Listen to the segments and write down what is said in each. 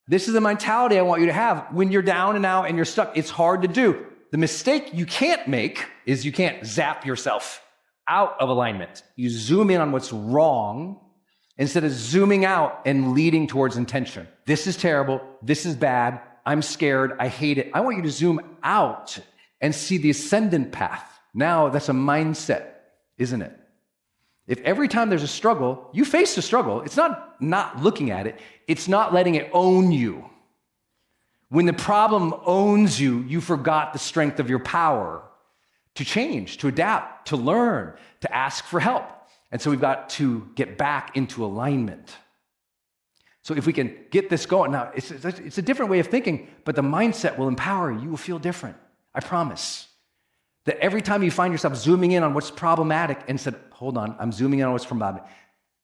This is the mentality I want you to have. When you're down and out and you're stuck, it's hard to do. The mistake you can't make is you can't zap yourself out of alignment. You zoom in on what's wrong instead of zooming out and leading towards intention. This is terrible. This is bad. I'm scared. I hate it. I want you to zoom out and see the ascendant path. Now that's a mindset, isn't it? If every time there's a struggle, you face the struggle, it's not looking at it. It's not letting it own you. When the problem owns you, you forgot the strength of your power to change, to adapt, to learn, to ask for help. And so we've got to get back into alignment. So if we can get this going, now it's a different way of thinking, but the mindset will empower you. You will feel different, I promise. That every time you find yourself zooming in on what's problematic and said, hold on, I'm zooming in on what's problematic.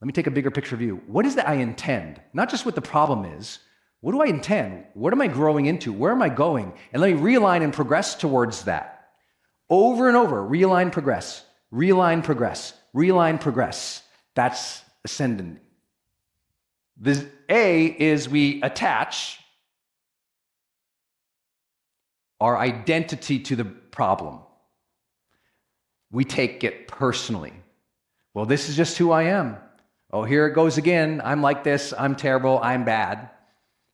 Let me take a bigger picture view. What is that I intend? Not just what the problem is. What do I intend? What am I growing into? Where am I going? And let me realign and progress towards that. Over and over, realign, progress, realign, progress, realign, progress. That's ascendant. The A is we attach our identity to the problem. We take it personally. Well, this is just who I am. Oh, here it goes again. I'm like this. I'm terrible. I'm bad.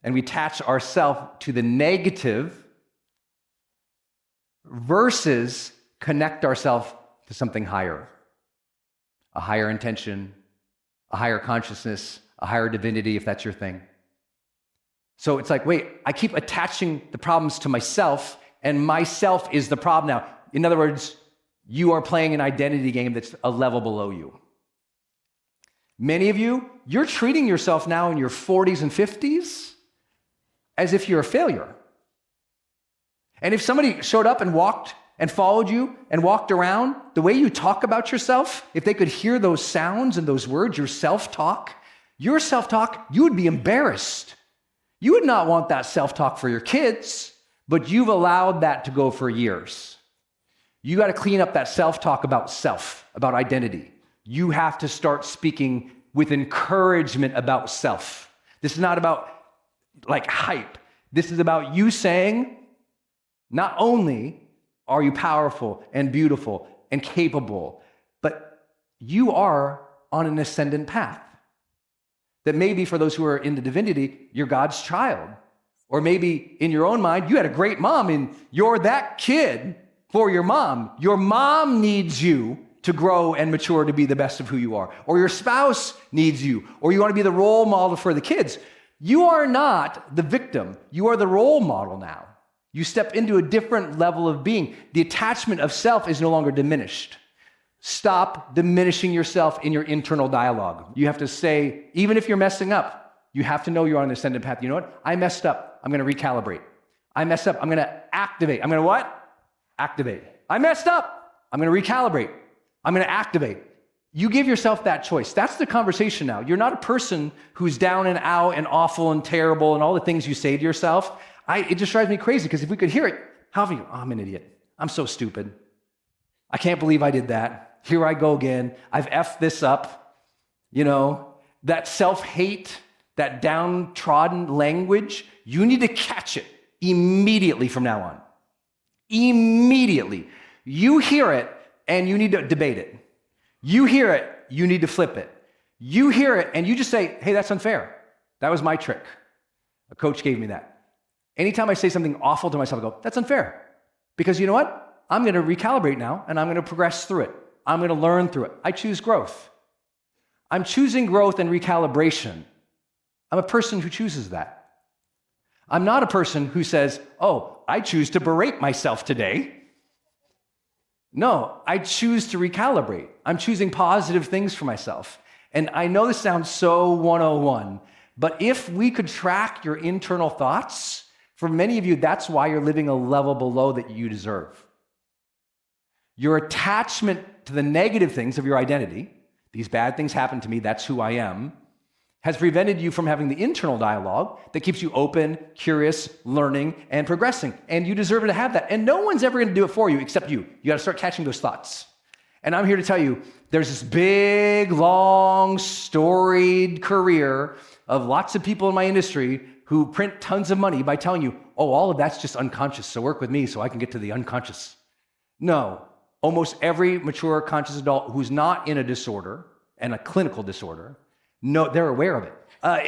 And we attach ourselves to the negative versus connect ourselves to something higher. A higher intention, a higher consciousness, a higher divinity, if that's your thing. So it's like, wait, I keep attaching the problems to myself, and myself is the problem now. In other words, you are playing an identity game that's a level below you. Many of you, you're treating yourself now in your 40s and 50s as if you're a failure. And if somebody showed up and walked and followed you and walked around, the way you talk about yourself, if they could hear those sounds and those words, your self-talk, you would be embarrassed. You would not want that self-talk for your kids, but you've allowed that to go for years. You got to clean up that self-talk about self, about identity. You have to start speaking with encouragement about self. This is not about like hype. This is about you saying, not only are you powerful and beautiful and capable, but you are on an ascendant path. That maybe for those who are into divinity, you're God's child. Or maybe in your own mind, you had a great mom and you're that kid for your mom. Your mom needs you to grow and mature to be the best of who you are. Or your spouse needs you. Or you want to be the role model for the kids. You are not the victim. You are the role model now. You step into a different level of being. The attachment of self is no longer diminished. Stop diminishing yourself in your internal dialogue. You have to say, even if you're messing up, you have to know you're on the ascendant path. You know what? I messed up. I'm going to recalibrate. I messed up. I'm going to activate. I'm going to what? Activate. I messed up. I'm going to recalibrate. I'm going to activate. You give yourself that choice. That's the conversation now. You're not a person who's down and out and awful and terrible and all the things you say to yourself. It just drives me crazy because if we could hear it, I'm an idiot. I'm so stupid. I can't believe I did that. Here I go again. I've effed this up. You know, that self-hate, that downtrodden language, you need to catch it immediately from now on. Immediately. You hear it and you need to debate it. You hear it, you need to flip it. You hear it and you just say, hey, that's unfair. That was my trick. A coach gave me that. Anytime I say something awful to myself, I go, that's unfair. Because you know what? I'm going to recalibrate now and I'm going to progress through it. I'm going to learn through it. I choose growth. I'm choosing growth and recalibration. I'm a person who chooses that. I'm not a person who says, oh, I choose to berate myself today. No, I choose to recalibrate. I'm choosing positive things for myself. And I know this sounds so 101, but if we could track your internal thoughts, for many of you, that's why you're living a level below that you deserve. Your attachment to the negative things of your identity, these bad things happen to me, that's who I am, has prevented you from having the internal dialogue that keeps you open, curious, learning, and progressing. And you deserve to have that. And no one's ever going to do it for you except you. You got to start catching those thoughts. And I'm here to tell you, there's this big, long, storied career of lots of people in my industry who print tons of money by telling you, oh, all of that's just unconscious, so work with me so I can get to the unconscious. No, almost every mature conscious adult who's not in a disorder, and a clinical disorder, no, they're aware of it.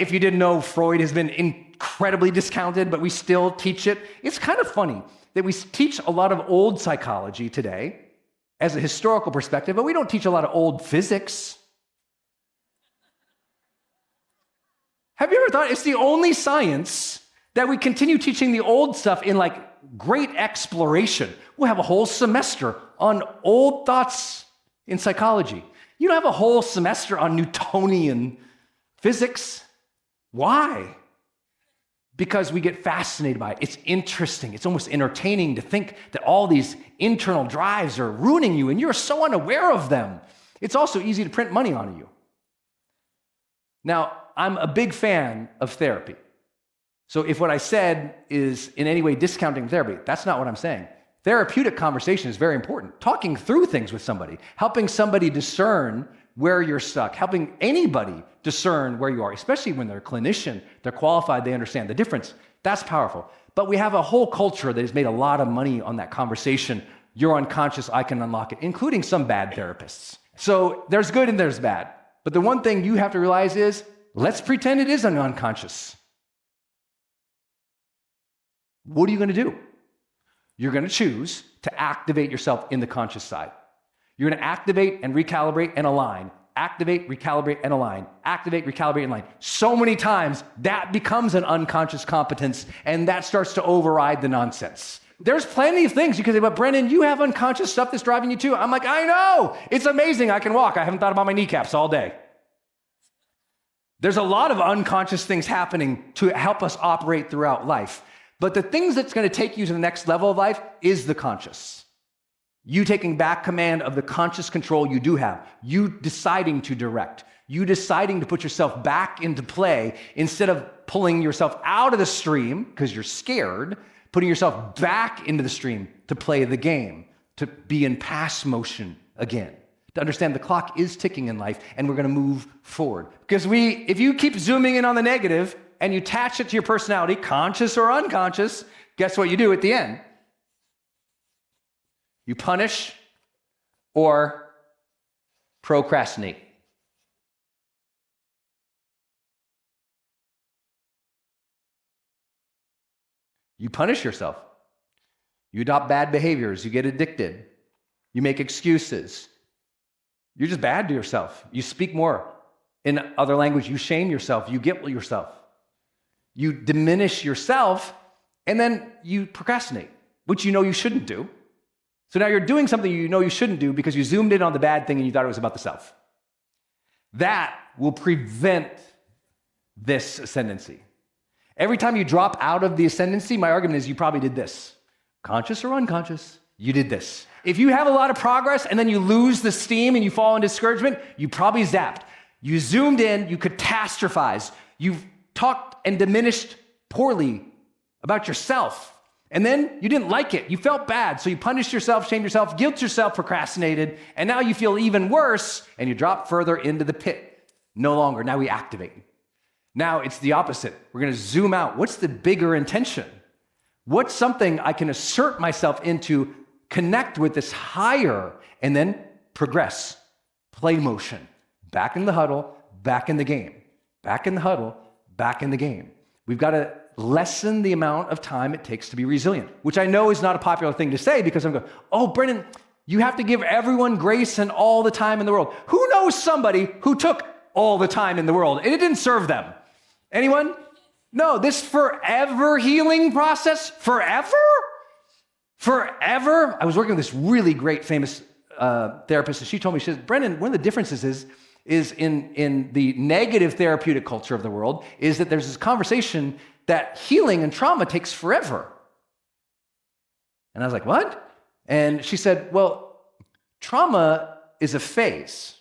If you didn't know, Freud has been incredibly discounted, but we still teach it. It's kind of funny that we teach a lot of old psychology today as a historical perspective, but we don't teach a lot of old physics. Have you ever thought it's the only science that we continue teaching the old stuff in like great exploration? We'll have a whole semester on old thoughts in psychology. You don't have a whole semester on Newtonian physics. Why? Because we get fascinated by it. It's interesting. It's almost entertaining to think that all these internal drives are ruining you and you're so unaware of them. It's also easy to print money on you. Now, I'm a big fan of therapy. So if what I said is in any way discounting therapy, that's not what I'm saying. Therapeutic conversation is very important. Talking through things with somebody, helping somebody discern where you're stuck, helping anybody discern where you are, especially when they're a clinician, they're qualified, they understand the difference. That's powerful. But we have a whole culture that has made a lot of money on that conversation. You're unconscious, I can unlock it, including some bad therapists. So there's good and there's bad. But the one thing you have to realize is, let's pretend it is unconscious. What are you going to do? You're going to choose to activate yourself in the conscious side. You're going to activate and recalibrate and align. Activate, recalibrate, and align. Activate, recalibrate, and align. So many times that becomes an unconscious competence, and that starts to override the nonsense. There's plenty of things you can say, but Brendon, you have unconscious stuff that's driving you too. I'm like, I know. It's amazing. I can walk. I haven't thought about my kneecaps all day. There's a lot of unconscious things happening to help us operate throughout life. But the things that's going to take you to the next level of life is the conscious. You taking back command of the conscious control you do have. You deciding to direct. You deciding to put yourself back into play instead of pulling yourself out of the stream because you're scared, putting yourself back into the stream to play the game, to be in pass motion again. To understand the clock is ticking in life and we're going to move forward. Because if you keep zooming in on the negative and you attach it to your personality, conscious or unconscious, guess what you do at the end? You punish or procrastinate. You punish yourself. You adopt bad behaviors. You get addicted. You make excuses. You're just bad to yourself. You speak more. In other language, you shame yourself. You guilt yourself. You diminish yourself, and then you procrastinate, which you know you shouldn't do. So now you're doing something you know you shouldn't do because you zoomed in on the bad thing and you thought it was about the self. That will prevent this ascendancy. Every time you drop out of the ascendancy, my argument is you probably did this. Conscious or unconscious, you did this. If you have a lot of progress and then you lose the steam and you fall in discouragement, you probably zapped. You zoomed in, you catastrophized. You've talked and diminished poorly about yourself. And then you didn't like it. You felt bad. So you punished yourself, shamed yourself, guilt yourself, procrastinated. And now you feel even worse and you drop further into the pit. No longer. Now we activate. Now it's the opposite. We're going to zoom out. What's the bigger intention? What's something I can assert myself into, connect with this higher, and then progress? Play motion. Back in the huddle, back in the game. Back in the huddle, back in the game. We've got to lessen the amount of time it takes to be resilient, which I know is not a popular thing to say because I'm going, oh, Brendon, you have to give everyone grace and all the time in the world. Who knows somebody who took all the time in the world and it didn't serve them? Anyone? No, this forever healing process, forever? Forever? I was working with this really great famous therapist, and she told me, she says, Brendon, one of the differences is in the negative therapeutic culture of the world is that there's this conversation that healing and trauma takes forever. And I was like, what? And she said, well, trauma is a phase.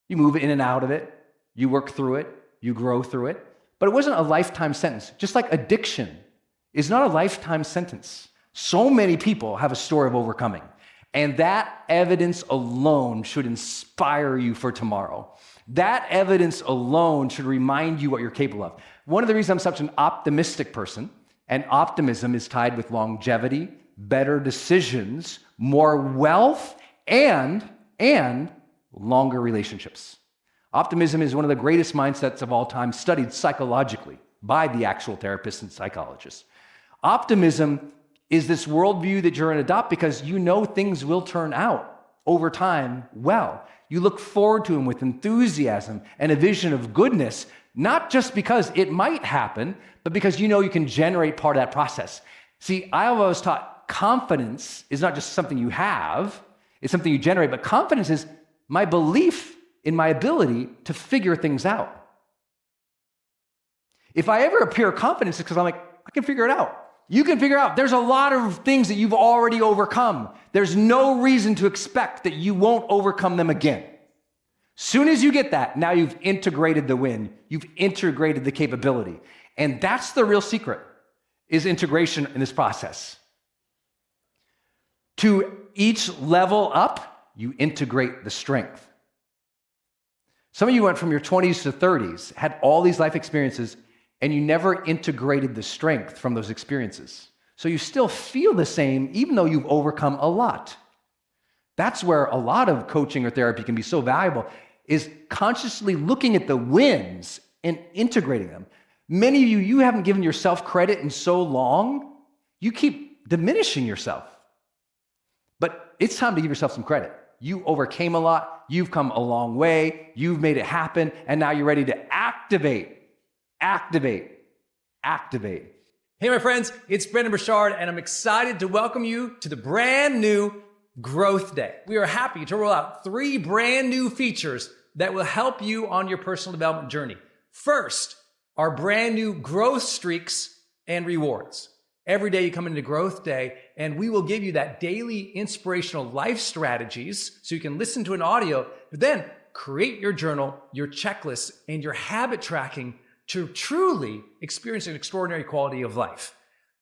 You move in and out of it. You work through it. You grow through it. But it wasn't a lifetime sentence. Just like addiction is not a lifetime sentence. So many people have a story of overcoming. And that evidence alone should inspire you for tomorrow. That evidence alone should remind you what you're capable of. One of the reasons I'm such an optimistic person, and optimism is tied with longevity, better decisions, more wealth, and longer relationships. Optimism is one of the greatest mindsets of all time, studied psychologically by the actual therapists and psychologists. Optimism is this worldview that you're going to adopt because you know things will turn out over time well. You look forward to them with enthusiasm and a vision of goodness, not just because it might happen, but because you know you can generate part of that process. See, I always taught confidence is not just something you have, it's something you generate, but confidence is my belief in my ability to figure things out. If I ever appear confident, it's because I'm like, I can figure it out. You can figure out. There's a lot of things that you've already overcome. There's no reason to expect that you won't overcome them again. Soon as you get that, now you've integrated the win. You've integrated the capability. And that's the real secret, is integration in this process. To each level up, you integrate the strength. Some of you went from your 20s to 30s, had all these life experiences, and you never integrated the strength from those experiences. So you still feel the same, even though you've overcome a lot. That's where a lot of coaching or therapy can be so valuable, is consciously looking at the wins and integrating them. Many of you haven't given yourself credit in so long, you keep diminishing yourself. But it's time to give yourself some credit. You overcame a lot, you've come a long way, you've made it happen, and now you're ready to activate. Hey, my friends, it's Brendon Burchard, and I'm excited to welcome you to the brand new Growth Day. We are happy to roll out 3 brand new features that will help you on your personal development journey. First, our brand new growth streaks and rewards. Every day you come into Growth Day, and we will give you that daily inspirational life strategies so you can listen to an audio, but then create your journal, your checklist, and your habit tracking to truly experience an extraordinary quality of life.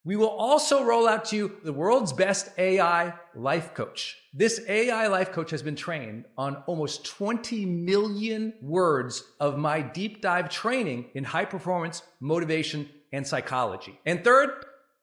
We will also roll out to you the world's best AI life coach. This AI life coach has been trained on almost 20 million words of my deep dive training in high performance, motivation, and psychology. And third,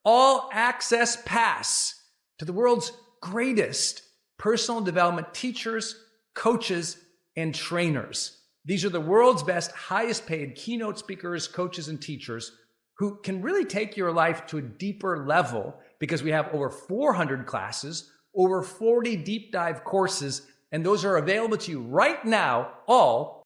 all access pass to the world's greatest personal development teachers, coaches, and trainers. These are the world's best, highest paid keynote speakers, coaches, and teachers who can really take your life to a deeper level, because we have over 400 classes, over 40 deep dive courses, and those are available to you right now, all